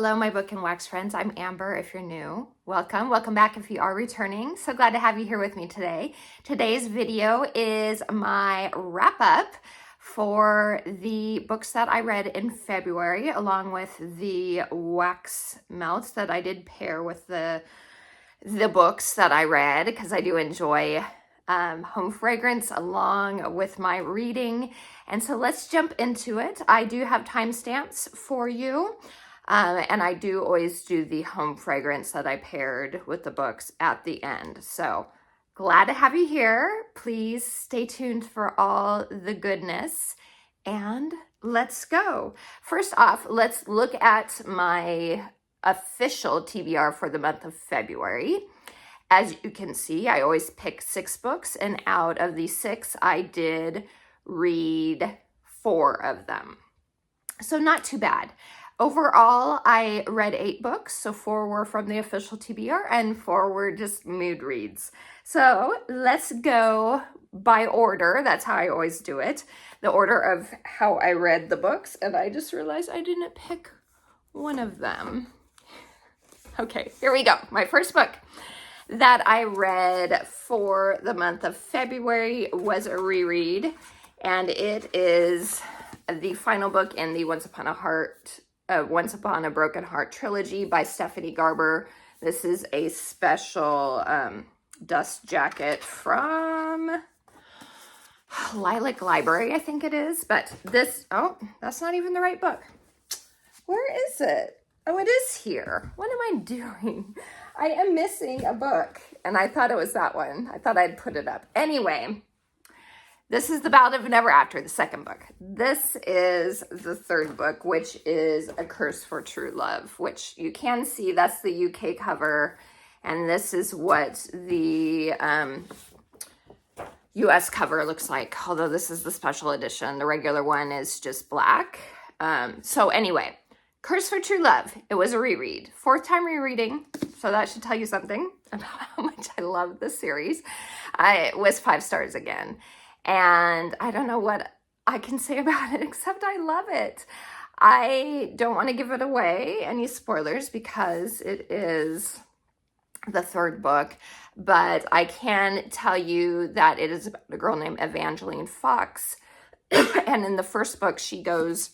Hello, my book and wax friends. I'm Amber if you're new. Welcome. Welcome back if you are returning. So glad to have you here with me today. Today's video is my wrap up for the books that I read in February, along with the wax melts that I did pair with the books that I read, because I do enjoy home fragrance along with my reading. And so let's jump into it. I do have timestamps for you. And I do always do the home fragrance that I paired with the books at the end. So glad to have you here. Please stay tuned for all the goodness and let's go. First off, let's look at my official TBR for the month of February. As you can see, I always pick 6 books, and out of these 6, I did read 4 of them. So not too bad. Overall, I read 8 books, so 4 were from the official TBR and 4 were just mood reads. So let's go by order. That's how I always do it. The order of how I read the books, and I just realized I didn't pick one of them. Okay, here we go. My first book that I read for the month of February was a reread, and it is the final book in the Once Upon a Broken Heart trilogy by Stephanie Garber. This is a special dust jacket from Lilac Library, I think it is. But this, oh, that's not even the right book. Where is it? Oh, it is here. What am I doing? I am missing a book, and I thought it was that one. I thought I'd put it up. Anyway, this is The Ballad of Never After, the second book. This is the third book, which is A Curse for True Love, which you can see. That's the UK cover, and this is what the US cover looks like, although this is the special edition. The regular one is just black. So anyway, Curse for True Love. It was a reread. 4th time rereading, so that should tell you something about how much I love this series. It was 5 stars again. And I don't know what I can say about it, except I love it. I don't want to give it away, any spoilers, because it is the third book. But I can tell you that it is about a girl named Evangeline Fox. And in the first book, she goes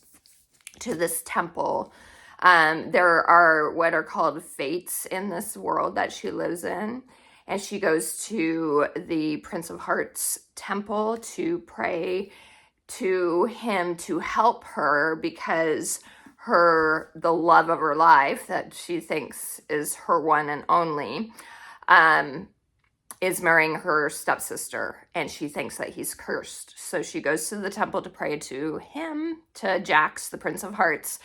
to this temple. There are what are called fates in this world that she lives in. And she goes to the Prince of Hearts temple to pray to him to help her, because the love of her life, that she thinks is her one and only, is marrying her stepsister, and she thinks that he's cursed. So she goes to the temple to pray to him, to Jax, the Prince of Hearts,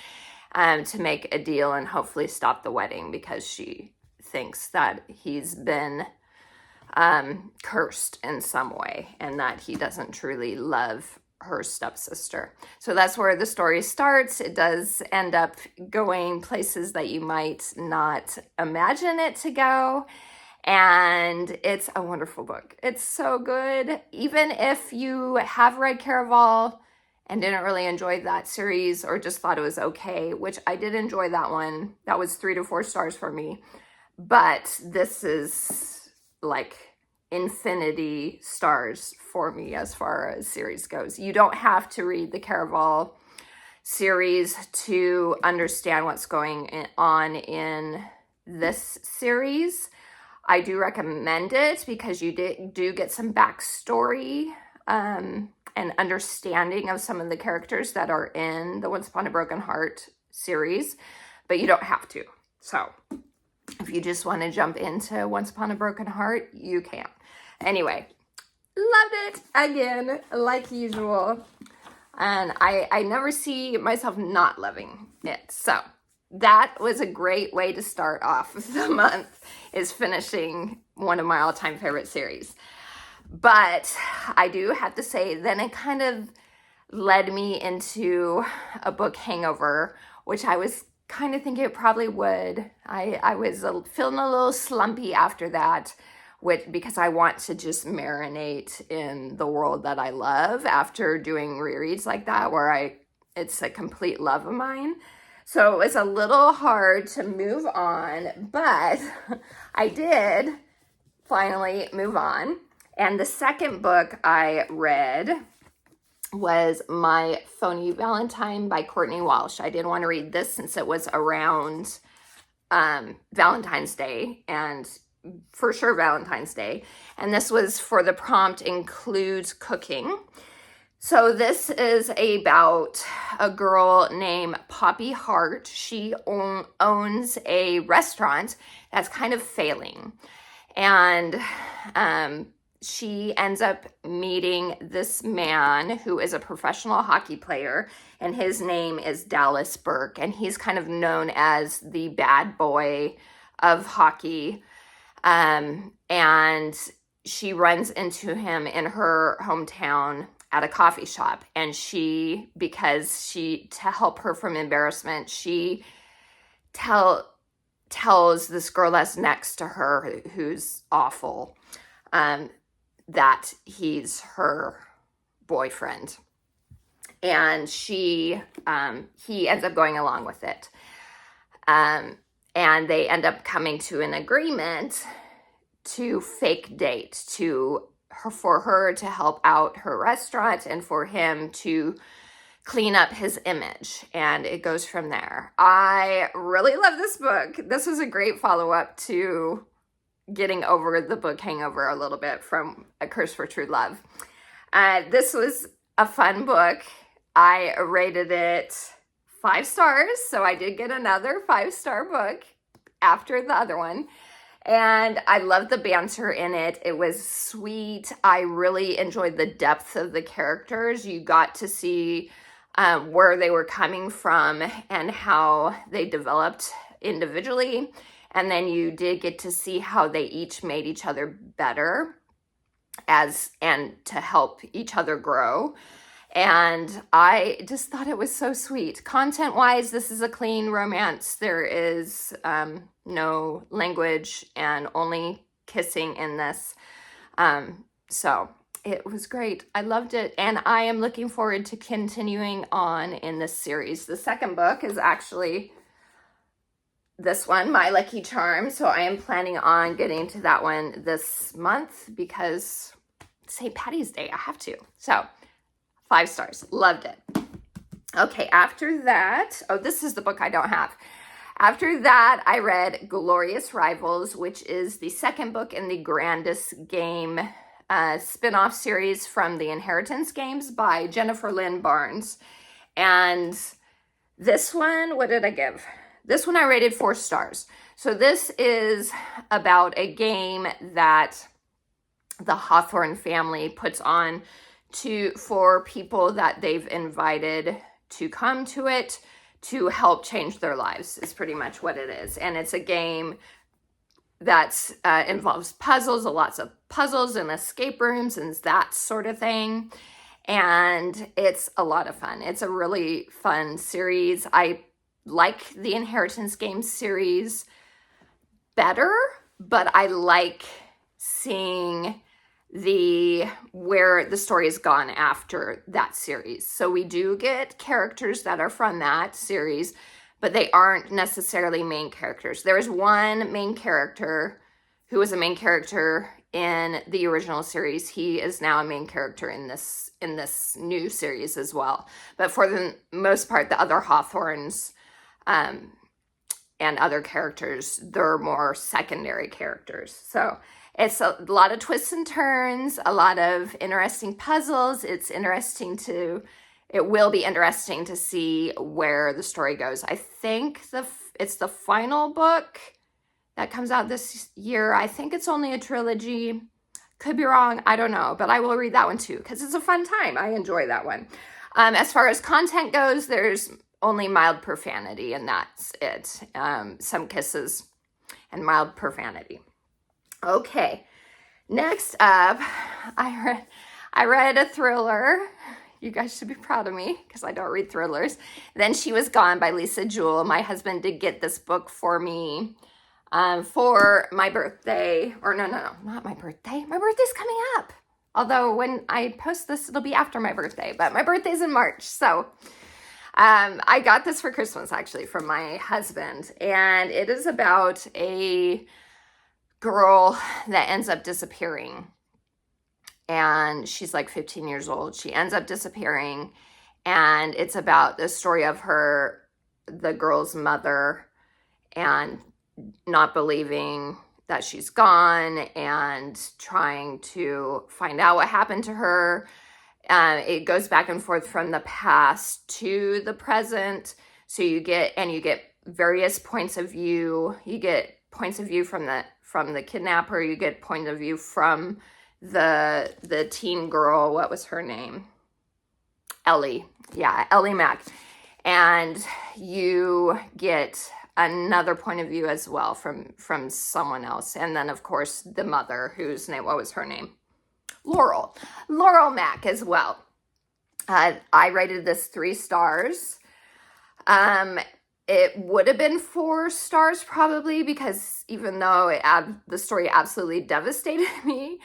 to make a deal and hopefully stop the wedding, because she thinks that he's been cursed in some way and that he doesn't truly love her stepsister. So that's where the story starts. It does end up going places that you might not imagine it to go. And it's a wonderful book. It's so good. Even if you have read Caraval and didn't really enjoy that series, or just thought it was okay, which I did enjoy that one. That was 3 to 4 stars for me. But this is like infinity stars for me as far as series goes. You don't have to read the Caraval series to understand what's going on in this series. I do recommend it because you do get some backstory and understanding of some of the characters that are in the Once Upon a Broken Heart series, but you don't have to. So if you just want to jump into Once Upon a Broken Heart, you can. Anyway, loved it again, like usual. And I never see myself not loving it. So that was a great way to start off the month, is finishing one of my all-time favorite series. But I do have to say, then it kind of led me into a book hangover, which I was kind of thinking it probably would. I was feeling a little slumpy after that, because I want to just marinate in the world that I love after doing rereads like that, where it's a complete love of mine. So it was a little hard to move on, but I did finally move on. And the second book I read was My Phony Valentine by Courtney Walsh. I did want to read this since it was around Valentine's Day, and for sure Valentine's Day. And this was for the prompt includes cooking. So this is about a girl named Poppy Hart. She owns a restaurant that's kind of failing. And she ends up meeting this man who is a professional hockey player, and his name is Dallas Burke, and he's kind of known as the bad boy of hockey. And she runs into him in her hometown at a coffee shop, and to help her from embarrassment, she tells this girl that's next to her, who's awful, that he's her boyfriend, and he ends up going along with it, and they end up coming to an agreement to fake date for her to help out her restaurant and for him to clean up his image, and it goes from there. I really love this book. This was a great follow-up to getting over the book hangover a little bit from A Curse for True Love. This was a fun book. I rated it 5 stars, so I did get another 5-star book after the other one. And I loved the banter in it. It was sweet. I really enjoyed the depth of the characters. You got to see where they were coming from and how they developed individually. And then you did get to see how they each made each other better and to help each other grow. And I just thought it was so sweet. Content-wise, this is a clean romance. There is no language and only kissing in this. So it was great. I loved it. And I am looking forward to continuing on in this series. The second book is actually this one, My Lucky Charm. So I am planning on getting to that one this month because St. Patty's Day, I have to. So 5 stars. Loved it. Okay, after that, this is the book I don't have. After that, I read Glorious Rivals, which is the second book in the Grandest Game spin-off series from the Inheritance Games by Jennifer Lynn Barnes. And this one, what did I give? This one I rated 4 stars. So this is about a game that the Hawthorne family puts on for people that they've invited to come to it to help change their lives, is pretty much what it is. And it's a game that involves puzzles, lots of puzzles and escape rooms and that sort of thing. And it's a lot of fun. It's a really fun series. I like the Inheritance Games series better, but I like seeing where the story has gone after that series. So we do get characters that are from that series, but they aren't necessarily main characters. There is one main character who was a main character in the original series. He is now a main character in this new series as well. But for the most part, the other Hawthorns and other characters, they're more secondary characters. So it's a lot of twists and turns, a lot of interesting puzzles. It will be interesting to see where the story goes. I think it's the final book that comes out this year. I think it's only a trilogy. Could be wrong. I don't know, but I will read that one too because it's a fun time. I enjoy that one. As far as content goes, there's only mild profanity, and that's it. Some kisses and mild profanity. Okay, next up, I read a thriller. You guys should be proud of me because I don't read thrillers. Then She Was Gone by Lisa Jewell. My husband did get this book for me for my birthday. Or no, not my birthday. My birthday's coming up. Although when I post this, it'll be after my birthday. But my birthday's in March, so I got this for Christmas, actually, from my husband, and it is about a girl that ends up disappearing, and she's like 15 years old. She ends up disappearing, and it's about the story of the girl's mother, and not believing that she's gone and trying to find out what happened to her. It goes back and forth from the past to the present. So you get various points of view. You get points of view from the kidnapper. You get point of view from the teen girl. What was her name? Ellie. Yeah, Ellie Mack. And you get another point of view as well from someone else. And then, of course, the mother, what was her name? Laurel Mack as well. I rated this 3 stars. It would have been 4 stars probably, because even though the story absolutely devastated me,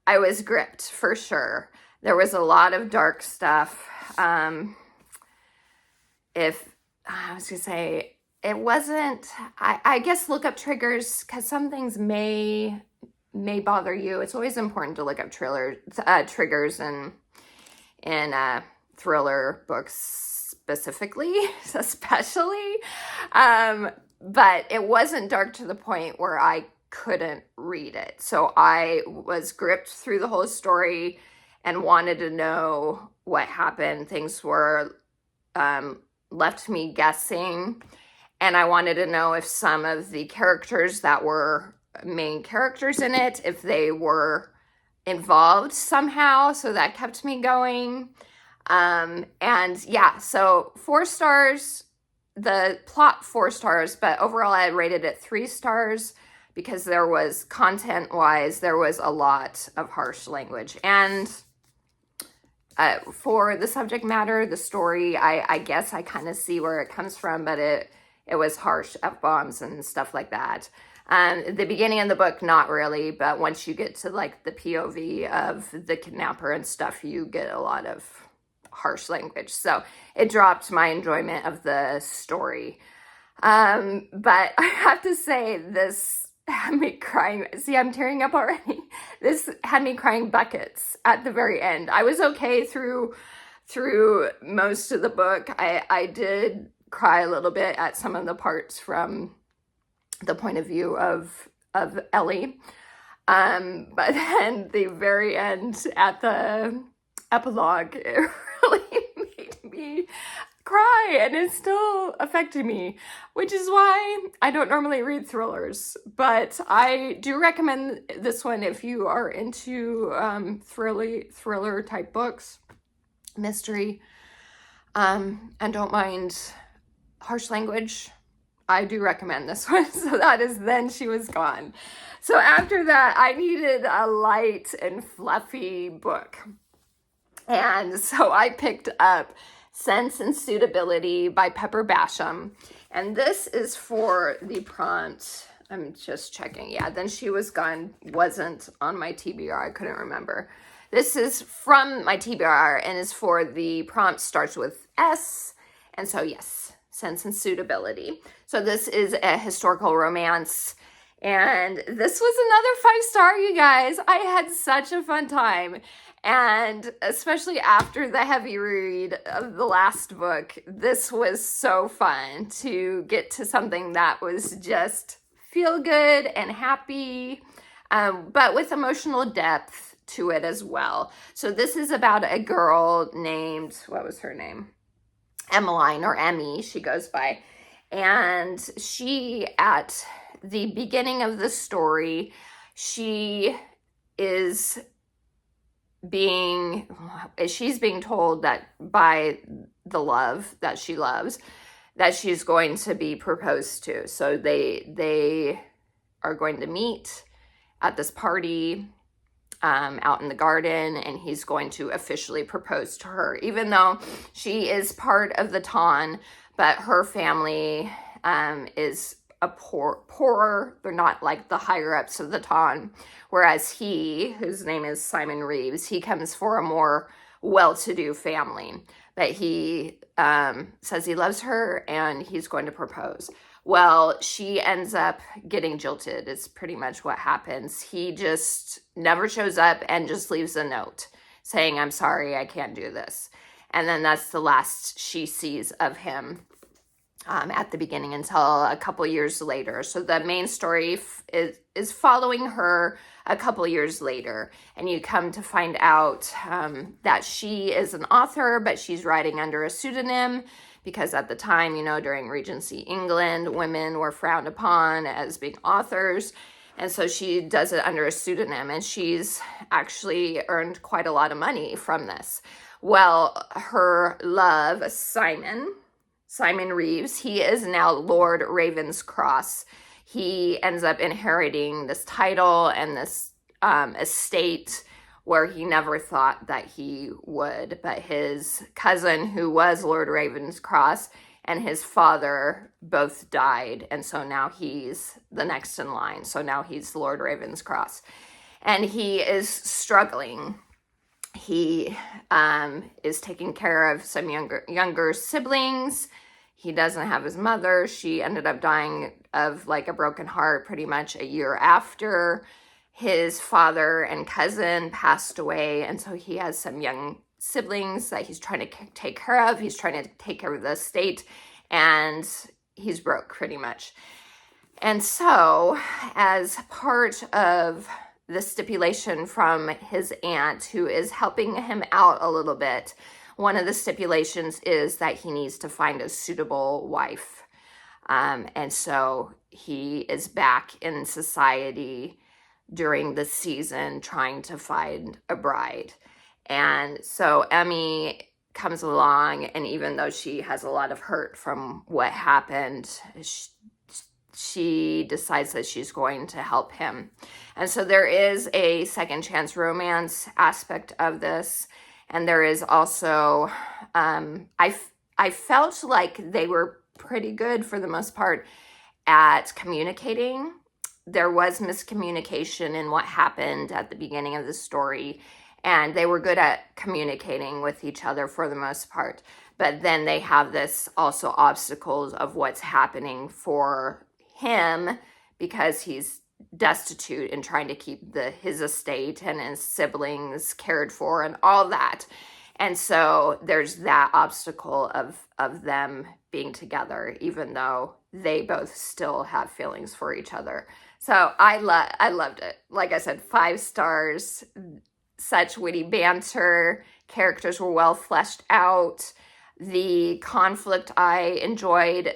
I was gripped for sure. There was a lot of dark stuff. If I was gonna say, it wasn't, I guess look up triggers, because some things may bother you. It's always important to look up triggers in thriller books especially. But it wasn't dark to the point where I couldn't read it. So I was gripped through the whole story and wanted to know what happened. Things were left me guessing. And I wanted to know if some of the characters that were main characters in it, if they were involved somehow. So that kept me going. And yeah, so 4 stars, the plot 4 stars, but overall I rated it 3 stars because there was content-wise, there was a lot of harsh language. And for the subject matter, the story, I guess I kind of see where it comes from, but it was harsh F-bombs and stuff like that. The beginning of the book, not really, but once you get to like the POV of the kidnapper and stuff, you get a lot of harsh language. So it dropped my enjoyment of the story. But I have to say, this had me crying. See, I'm tearing up already. This had me crying buckets at the very end. I was okay through most of the book. I did cry a little bit at some of the parts from the point of view of Ellie. But then the very end at the epilogue, it really made me cry, and it still affected me, which is why I don't normally read thrillers, but I do recommend this one if you are into thriller type books, mystery, and don't mind harsh language. I do recommend this one. So that is Then She Was Gone. So after that, I needed a light and fluffy book. And so I picked up Sense and Suitability by Pepper Basham. And this is for the prompt. I'm just checking. Yeah, Then She Was Gone wasn't on my TBR. I couldn't remember. This is from my TBR and is for the prompt starts with S. And so yes, Sense and Suitability. So this is a historical romance. And this was another 5-star, you guys. I had such a fun time. And especially after the heavy read of the last book, this was so fun to get to something that was just feel good and happy, but with emotional depth to it as well. So this is about a girl named, what was her name? Emmeline, or Emmy, she goes by. And she, at the beginning of the story, she's being told that by the love that she loves, that she's going to be proposed to. So they are going to meet at this party out in the garden, and he's going to officially propose to her, even though she is part of the Ton, but her family is a poorer, they're not like the higher ups of the Ton, whereas he, whose name is Simon Reeves, he comes for a more well-to-do family. But he says he loves her and he's going to propose. Well, she ends up getting jilted is pretty much what happens. He just never shows up and just leaves a note saying, I'm sorry, I can't do this. And then that's the last she sees of him at the beginning until a couple years later. So the main story is following her a couple years later. And you come to find out that she is an author, but she's writing under a pseudonym because at the time, you know, during Regency England, women were frowned upon as being authors. And so she does it under a pseudonym, and she's actually earned quite a lot of money from this. Well, her love, Simon Reeves, he is now Lord Ravenscross. He ends up inheriting this title and this estate where he never thought that he would. But his cousin, who was Lord Ravenscross, and his father both died. And so now he's the next in line. So now he's Lord Ravenscross. And he is struggling. He is taking care of some younger siblings. He doesn't have his mother. She ended up dying of like a broken heart pretty much a year after. His father and cousin passed away, and so he has some young siblings that he's trying to take care of. He's trying to take care of the estate, and he's broke pretty much. And so, as part of the stipulation from his aunt, who is helping him out a little bit, one of the stipulations is that he needs to find a suitable wife. And so he is back in society during the season trying to find a bride. And so Emmy comes along, and even though she has a lot of hurt from what happened, she decides that she's going to help him. And so there is a second chance romance aspect of this. And there is also, I felt like they were pretty good for the most part at communicating. There was miscommunication in what happened at the beginning of the story, and they were good at communicating with each other for the most part. But then they have this also obstacles of what's happening for him because he's destitute and trying to keep his estate and his siblings cared for and all that. And so there's that obstacle of them being together, even though they both still have feelings for each other. So I loved it. Like I said, 5 stars, such witty banter, characters were well fleshed out. The conflict I enjoyed.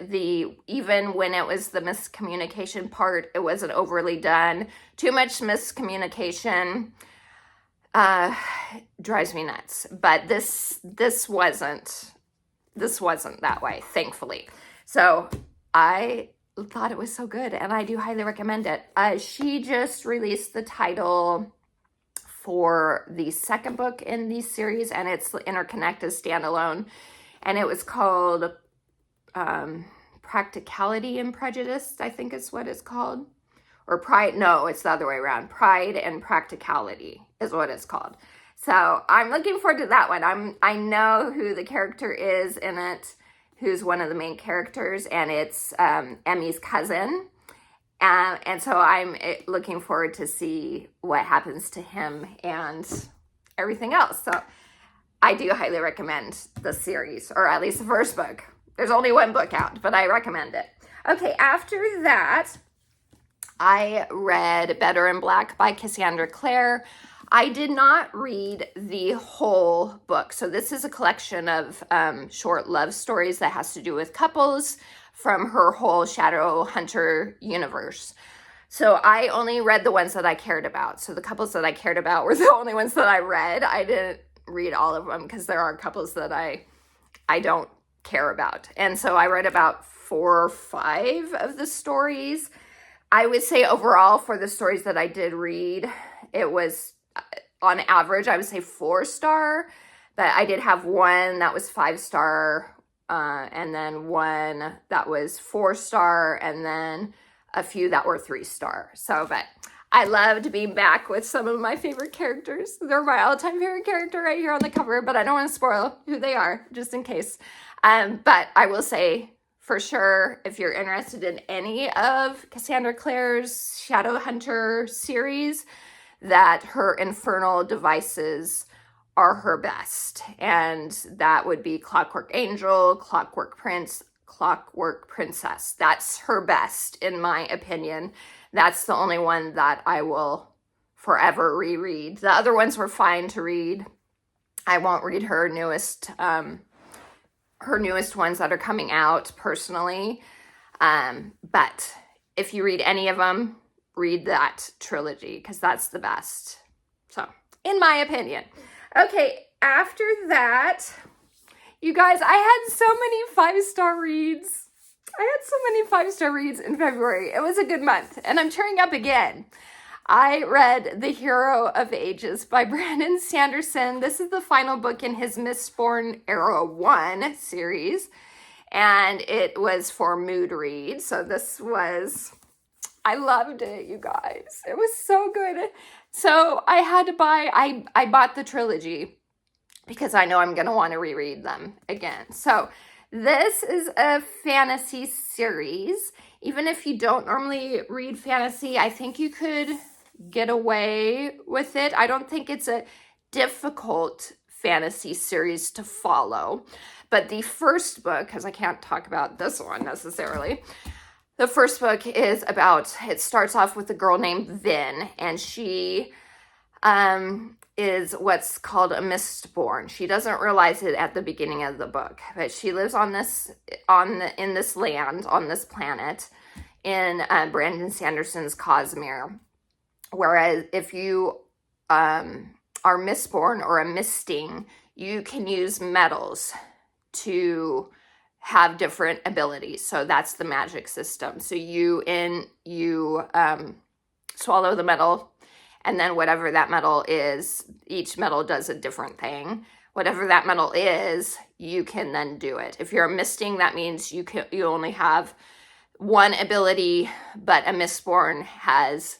Even when it was the miscommunication part, it wasn't overly done. Too much miscommunication drives me nuts. But this wasn't that way, thankfully. So I thought it was so good, and I do highly recommend it. She just released the title for the second book in the series, and it's interconnected standalone. And it was called Practicality and Prejudice, I think is what it's called. Or Pride, no, it's the other way around. Pride and Practicality is what it's called. So I'm looking forward to that one. I know who the character is in it, who's one of the main characters, and it's Emmy's cousin. And so I'm looking forward to see what happens to him and everything else. So I do highly recommend the series, or at least the first book. There's only one book out, but I recommend it. Okay, after that, I read Better in Black by Cassandra Clare. I did not read the whole book. So this is a collection of short love stories that has to do with couples from her whole Shadowhunter universe. So I only read the ones that I cared about. So the couples that I cared about were the only ones that I read. I didn't read all of them because there are couples that I don't care about. And so I read about 4 or 5 of the stories. I would say overall for the stories that I did read, it was on average, I would say 4-star, but I did have one that was 5-star, and then one that was 4-star, and then a few that were 3-star. So, but I loved being back with some of my favorite characters. They're my all-time favorite character right here on the cover, but I don't want to spoil who they are, just in case. But I will say, for sure, if you're interested in any of Cassandra Clare's Shadowhunter series, that her infernal devices are her best. And that would be Clockwork Angel, Clockwork Prince, Clockwork Princess. That's her best, in my opinion. That's the only one that I will forever reread. The other ones were fine to read. I won't read her newest ones that are coming out personally. But if you read any of them, read that trilogy, because that's the best. So, in my opinion. Okay, after that, you guys, I had so many 5-star reads. In February. It was a good month, and I'm cheering up again. I read The Hero of Ages by Brandon Sanderson. This is the final book in his Mistborn Era 1 series, and it was for mood read. So I loved it, you guys. It was so good. So I had to I bought the trilogy because I know I'm going to want to reread them again. So this is a fantasy series. Even if you don't normally read fantasy, I think you could get away with it. I don't think it's a difficult fantasy series to follow. But the first book, because I can't talk about this one necessarily, the first book is it starts off with a girl named Vin, and she is what's called a Mistborn. She doesn't realize it at the beginning of the book, but she lives in this land, on this planet, in Brandon Sanderson's Cosmere. Whereas if you are Mistborn or a Misting, you can use metals to have different abilities. So that's the magic system. So you swallow the metal, and then whatever that metal is, each metal does a different thing. Whatever that metal is, you can then do it. If you're a Misting, that means you only have one ability, but a Mistborn has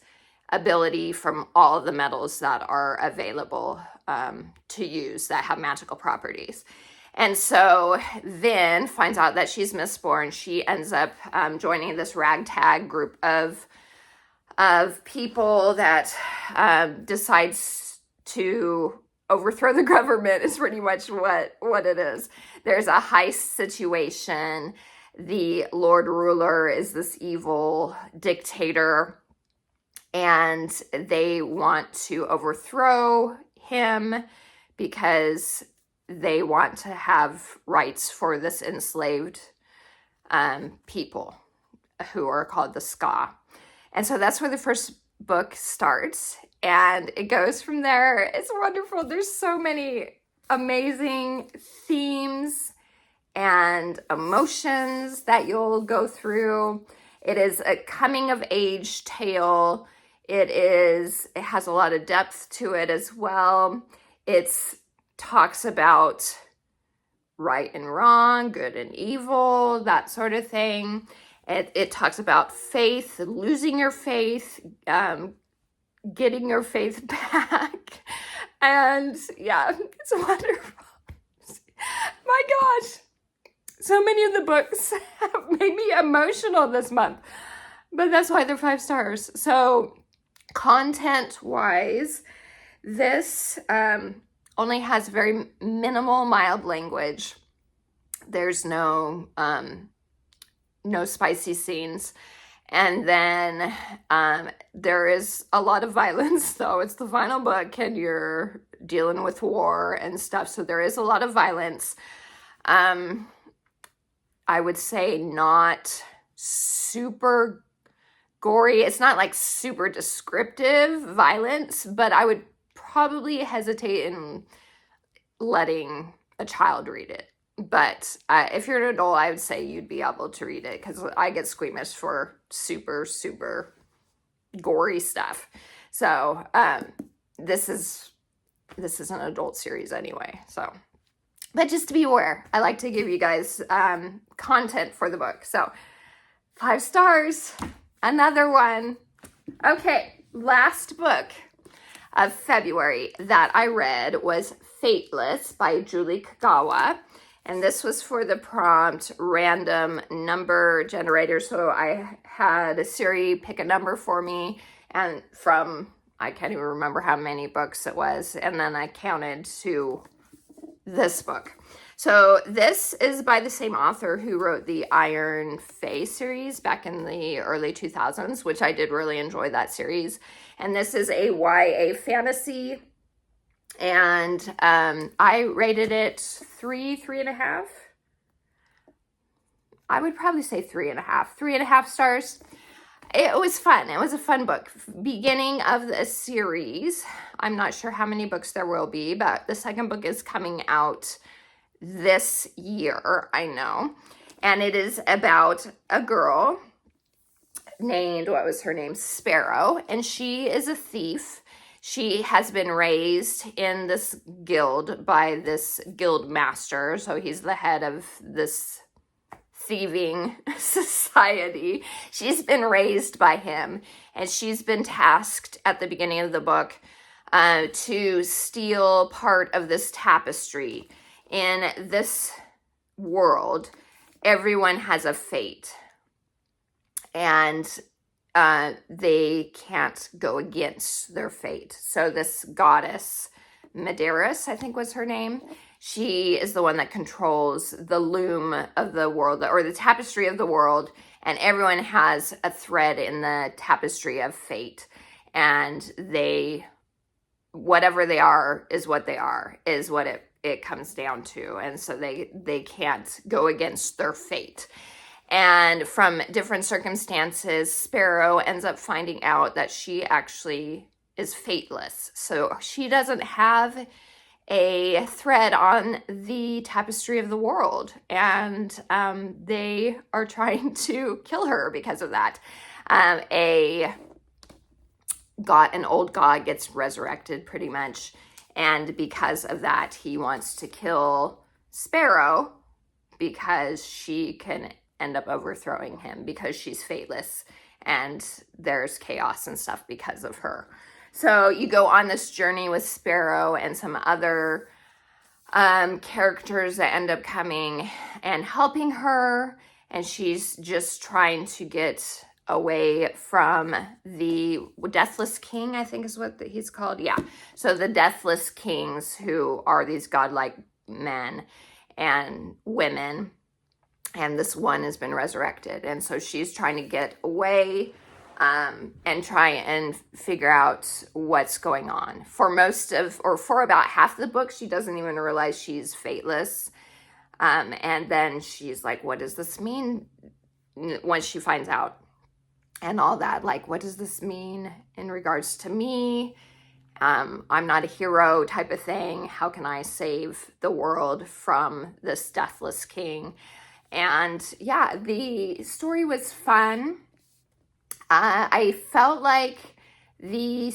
ability from all of the metals that are available to use that have magical properties. And so Vin finds out that she's Mistborn. She ends up joining this ragtag group of people that decides to overthrow the government is pretty much what it is. There's a heist situation. The Lord Ruler is this evil dictator, and they want to overthrow him because they want to have rights for this enslaved people who are called the Ska. And so that's where the first book starts, and it goes from there. It's wonderful. There's so many amazing themes and emotions that you'll go through. It is a coming of age tale. It has a lot of depth to it as well. It talks about right and wrong, good and evil, that sort of thing. It talks about faith, losing your faith, getting your faith back. And yeah, it's wonderful. My gosh. So many of the books have made me emotional this month. But that's why they're 5 stars. So content-wise, this only has very minimal mild language. There's no spicy scenes. And then there is a lot of violence, though. It's the final book and you're dealing with war and stuff. So there is a lot of violence. I would say not super gory. It's not like super descriptive violence, but I would probably hesitate in letting a child read it. But if you're an adult, I would say you'd be able to read it, because I get squeamish for super, super gory stuff. So this is an adult series anyway. So, but just to be aware, I like to give you guys content for the book. So 5 stars, another one. Okay, last book of February that I read was Fateless by Julie Kagawa. And this was for the prompt random number generator. So I had Siri pick a number for me, and from, I can't even remember how many books it was. And then I counted to this book. So this is by the same author who wrote the Iron Fae series back in the early 2000s, which I did really enjoy that series. And this is a YA fantasy. And I rated it 3.5. I would probably say 3.5 stars. It was fun. It was a fun book. Beginning of the series. I'm not sure how many books there will be, but the second book is coming out this year, I know. And it is about a girl named, what was her name? Sparrow. And she is a thief. She has been raised in this guild by this guild master. So he's the head of this thieving society. She's been raised by him, and she's been tasked at the beginning of the book to steal part of this tapestry. In this world, everyone has a fate, and they can't go against their fate. So this goddess, Medeiros, I think was her name, she is the one that controls the loom of the world, or the tapestry of the world, and everyone has a thread in the tapestry of fate, and they, whatever they are is what they are, is what it comes down to. And so they can't go against their fate. And from different circumstances, Sparrow ends up finding out that she actually is fateless. So she doesn't have a thread on the tapestry of the world. And they are trying to kill her because of that. An old god gets resurrected pretty much. And because of that, he wants to kill Sparrow because she can end up overthrowing him because she's fateless and there's chaos and stuff because of her. So you go on this journey with Sparrow and some other characters that end up coming and helping her, and she's just trying to get away from the Deathless King, I think is what he's called. Yeah. So the Deathless Kings, who are these godlike men and women, and this one has been resurrected. And so she's trying to get away and try and figure out what's going on. For about half the book, she doesn't even realize she's fateless. And then she's like, what does this mean? Once she finds out and all that, like, what does this mean in regards to me? I'm not a hero type of thing. How can I save the world from this Deathless King? And yeah, the story was fun. I felt like the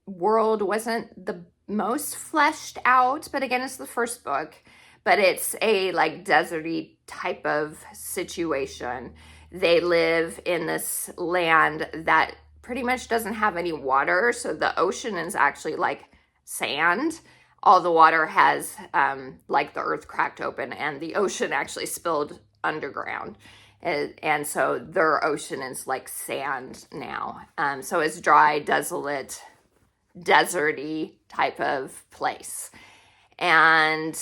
world wasn't the most fleshed out, but again, it's the first book, but it's a like deserty type of situation. They live in this land that pretty much doesn't have any water. So the ocean is actually like sand. All the water has like the earth cracked open and the ocean actually spilled underground. And so their ocean is like sand now. So it's dry, desolate, deserty type of place. And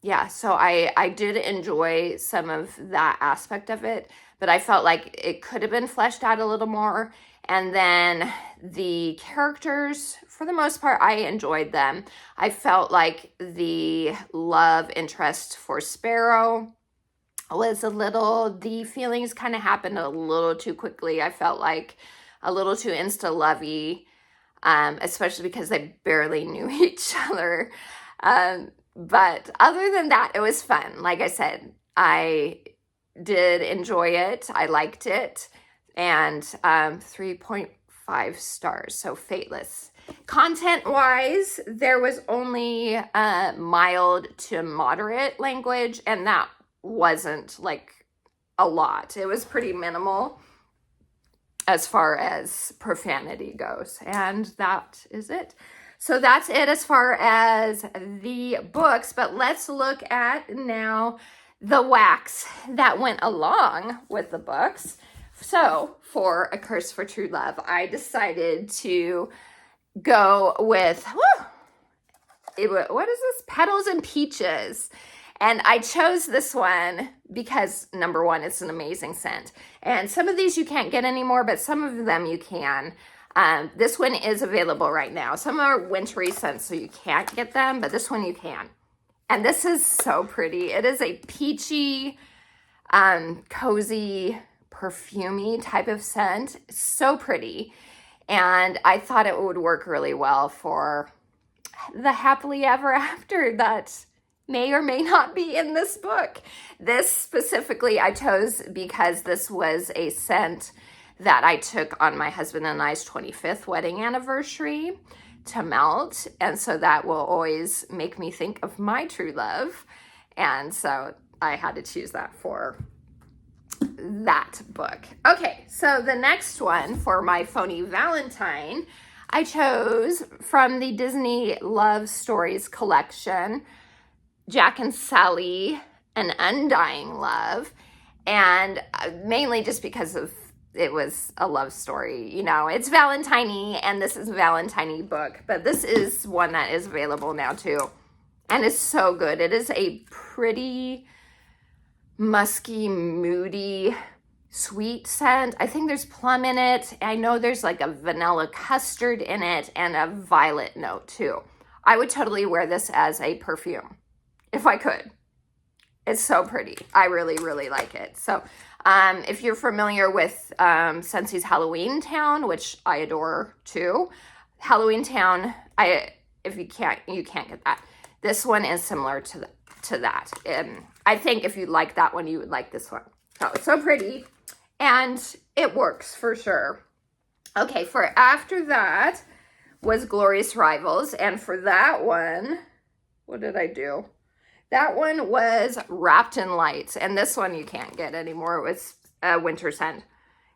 yeah, so I did enjoy some of that aspect of it, but I felt like it could have been fleshed out a little more. And then the characters, for the most part, I enjoyed them. I felt like the love interest for Sparrow was the feelings kind of happened a little too quickly. I felt like a little too insta-lovey, especially because they barely knew each other. But other than that, it was fun. Like I said, I did enjoy it. I liked it. And 3.5 stars, so Fateless. Content-wise, there was only mild to moderate language, and that wasn't like a lot. It was pretty minimal. as far as profanity goes. And that is it. So that's it as far as the books, but let's look at now the wax that went along with the books. So for A Curse for True Love, I decided to go with, what is this? Petals and Peaches. And I chose this one because, number one, it's an amazing scent. And some of these you can't get anymore, but some of them you can. This one is available right now. Some are wintry scents, so you can't get them, but this one you can. And this is so pretty. It is a peachy, cozy, perfumey type of scent. So pretty. And I thought it would work really well for the happily ever after that may or may not be in this book. This specifically I chose because this was a scent that I took on my husband and I's 25th wedding anniversary to melt. And so that will always make me think of my true love. And so I had to choose that for that book. Okay, so the next one for my phony Valentine, I chose from the Disney Love Stories collection, Jack and Sally, An Undying Love. And mainly just because of it was a love story. You know, it's Valentine-y, and this is a Valentine-y book, but this is one that is available now too. And it's so good. It is a pretty musky, moody, sweet scent. I think there's plum in it. I know there's like a vanilla custard in it and a violet note too. I would totally wear this as a perfume if I could. It's so pretty. I really, really like it. So if you're familiar with Scentsy's Halloween Town, which I adore too, Halloween Town, if you can't get that. This one is similar to that. I think if you like that one, you would like this one. So it's so pretty, and it works for sure. Okay, for after that was Glorious Rivals, and for that one, what did I do? That one was Wrapped in Lights, and this one you can't get anymore. It was a winter scent.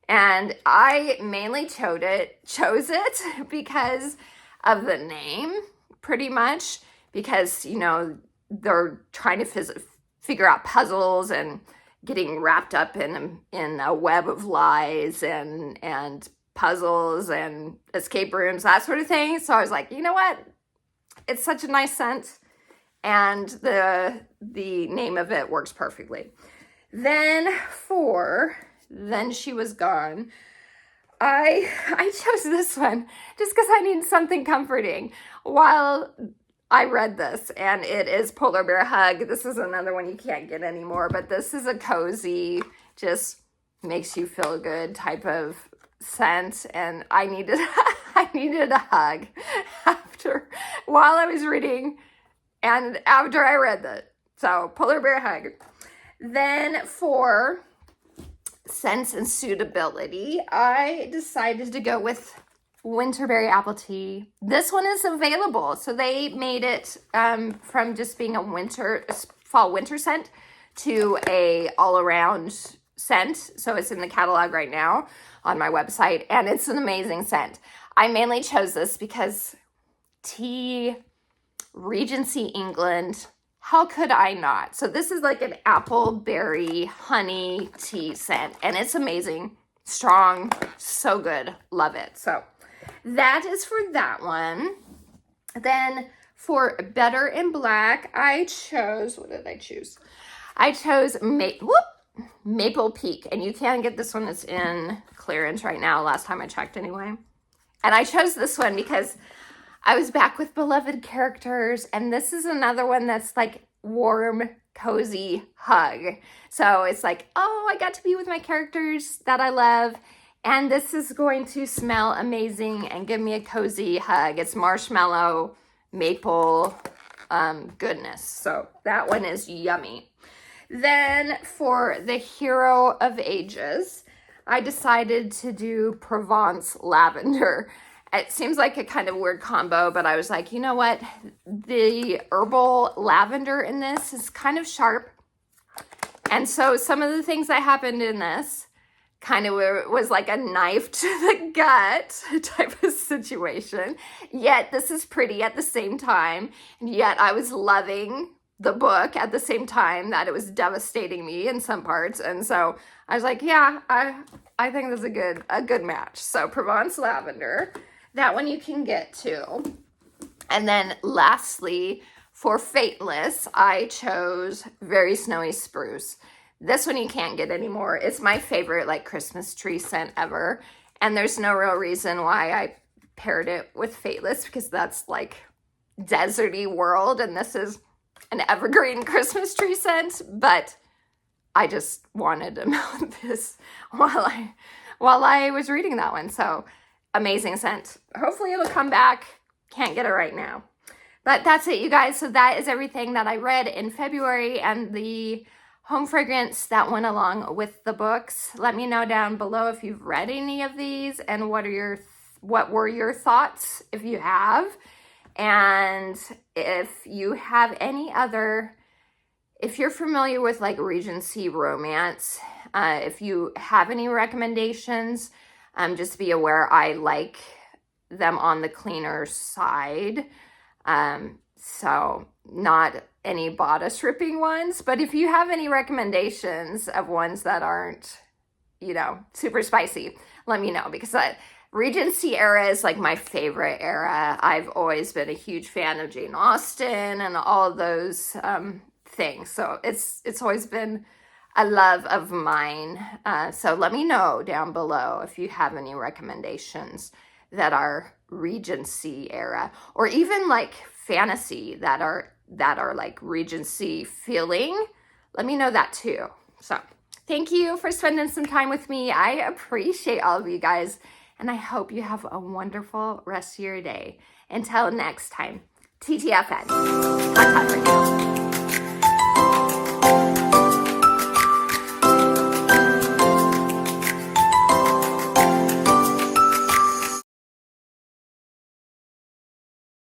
And I mainly chose it because of the name, pretty much, because, you know, they're trying to figure out puzzles and getting wrapped up in a web of lies and puzzles and escape rooms, that sort of thing. So I was like, you know what? It's such a nice scent. And the name of it works perfectly. Then for Then She Was Gone, I chose this one just because I need something comforting while I read this, and it is Polar Bear Hug. This is another one you can't get anymore, but this is a cozy, just makes you feel good type of scent, and I needed a hug while I was reading and after I read that. So Polar Bear Hug. Then for Sense and Suitability, I decided to go with Winterberry Apple Tea. This one is available. So they made it from just being a fall winter scent to a all around scent. So it's in the catalog right now on my website, and it's an amazing scent. I mainly chose this because tea, Regency England, how could I not? So this is like an apple berry honey tea scent, and it's amazing, strong, so good, love it. So that is for that one. Then for Better in Black, I chose, what did I choose? I chose Maple Peak, and you can get this one. It's in clearance right now, last time I checked anyway. And I chose this one because I was back with beloved characters, and this is another one that's like warm, cozy hug. So it's like, oh, I got to be with my characters that I love, and this is going to smell amazing and give me a cozy hug. It's marshmallow, maple goodness. So that one is yummy. Then for the Hero of Ages, I decided to do Provence Lavender. It seems like a kind of weird combo, but I was like, you know what? The herbal lavender in this is kind of sharp. And so some of the things that happened in this kind of was like a knife to the gut type of situation. Yet this is pretty at the same time. And yet I was loving the book at the same time that it was devastating me in some parts. And so I was like, yeah, I think this is a good match. So Provence Lavender, that one you can get too. And then lastly, for Fateless, I chose Very Snowy Spruce. This one you can't get anymore. It's my favorite like Christmas tree scent ever. And there's no real reason why I paired it with Fateless, because that's like deserty world and this is an evergreen Christmas tree scent. But I just wanted to mount this while I was reading that one. So amazing scent. Hopefully it'll come back. Can't get it right now. But that's it, you guys. So that is everything that I read in February and the home fragrance that went along with the books. Let me know down below if you've read any of these and what were your thoughts if you have. And if you have any other, if you're familiar with like Regency romance, if you have any recommendations, just be aware I like them on the cleaner side. So not any bodice ripping ones, but if you have any recommendations of ones that aren't, you know, super spicy, let me know, because Regency era is like my favorite era. I've always been a huge fan of Jane Austen and all of those things. So it's always been a love of mine. So let me know down below if you have any recommendations that are Regency era, or even like fantasy that are like Regency feeling. Let me know that too. So thank you for spending some time with me. I appreciate all of you guys, and I hope you have a wonderful rest of your day. Until next time, TTFN. Talk for you.